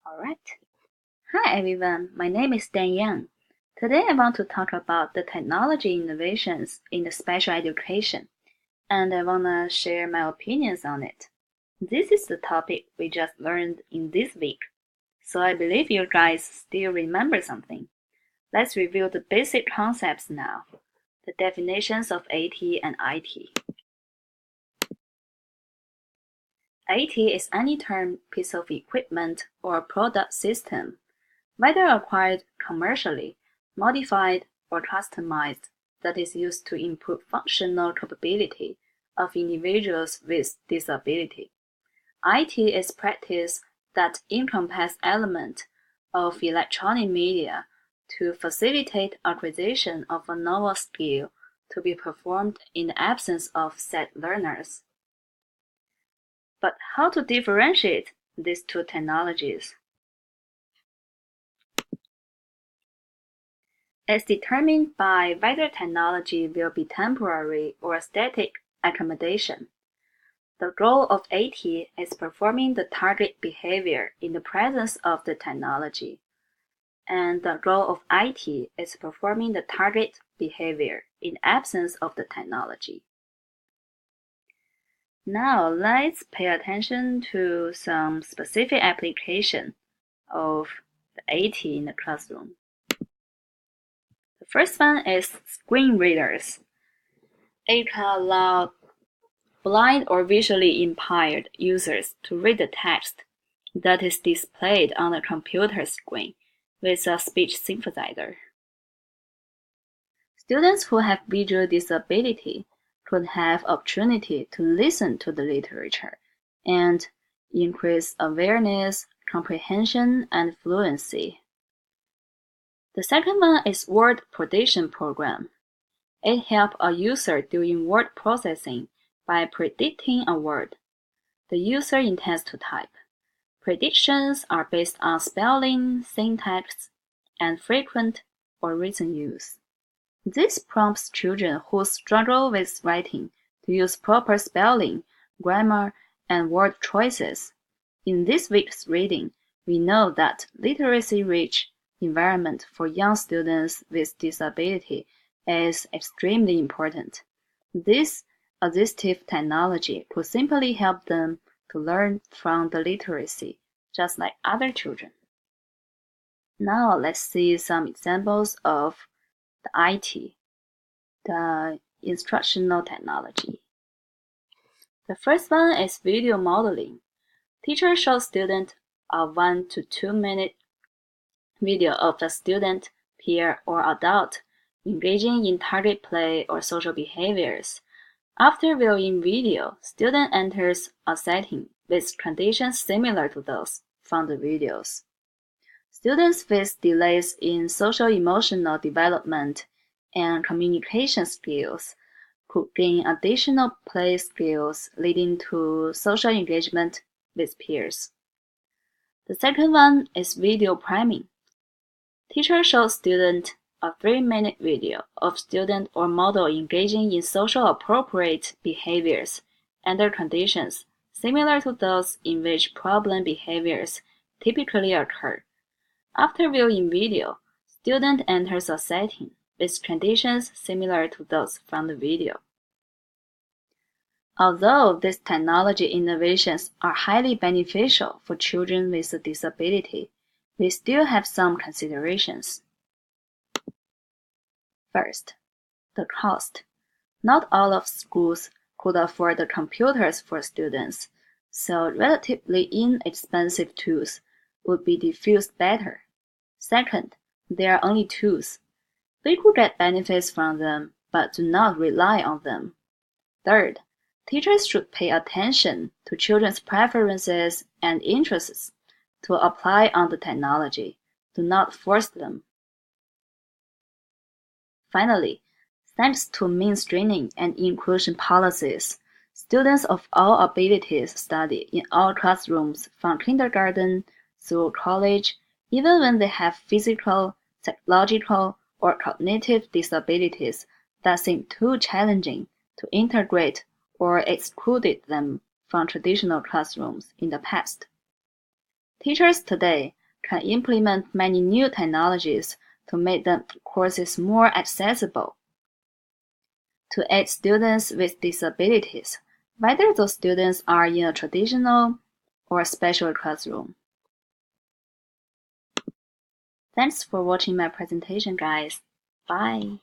Alright. Hi everyone, my name is Dan Yang. Today I want to talk about the technology innovations in the special education, and I want to share my opinions on it. This is the topic we just learned in this week, so I believe you guys still remember something. Let's review the basic concepts now, the definitions of AT and IT. AT is any term, piece of equipment, or product system, whether acquired commercially, modified, or customized, that is used to improve functional capability of individuals with disability. IT is practice that encompasses elements of electronic media to facilitate acquisition of a novel skill to be performed in the absence of said learners. But how to differentiate these two technologies? It's determined by whether technology will be temporary or static accommodation. The goal of AT is performing the target behavior in the presence of the technology, and the goal of IT is performing the target behavior in absence of the technology. Now let's pay attention to some specific application of the AT in the classroom. The first one is screen readers. It can allow blind or visually impaired users to read the text that is displayed on the computer screen with a speech synthesizer. Students who have visual disability could have opportunity to listen to the literature and increase awareness, comprehension, and fluency. The second one is word prediction program. It helps a user doing word processing by predicting a word the user intends to type. Predictions are based on spelling, syntax, and frequent or recent use. This prompts children who struggle with writing to use proper spelling, grammar, and word choices. In this week's reading, we know that literacy-rich environment for young students with disability is extremely important. This assistive technology could simply help them to learn from the literacy, just like other children. Now let's see some examples of the IT, the instructional technology. The first one is video modeling. Teacher shows student a 1 to 2 minute video of a student, peer, or adult engaging in target play or social behaviors. After viewing video, student enters a setting with conditions similar to those from the videos. Students face delays in social-emotional development and communication skills could gain additional play skills leading to social engagement with peers. The second one is video priming. Teacher shows student a 3-minute video of student or model engaging in social appropriate behaviors under conditions similar to those in which problem behaviors typically occur. After viewing video, student enters a setting with conditions similar to those from the video. Although these technology innovations are highly beneficial for children with a disability, we still have some considerations. First, the cost. Not all of schools could afford the computers for students, so relatively inexpensive tools would be diffused better. Second, they are only tools. We could get benefits from them, but do not rely on them. Third, teachers should pay attention to children's preferences and interests to apply on the technology. Do not force them. Finally, thanks to mainstreaming and inclusion policies, students of all abilities study in all classrooms from kindergarten through college, even when they have physical, psychological, or cognitive disabilities that seem too challenging to integrate or excluded them from traditional classrooms in the past. Teachers today can implement many new technologies to make the courses more accessible to aid students with disabilities, whether those students are in a traditional or special classroom. Thanks for watching my presentation, guys. Bye.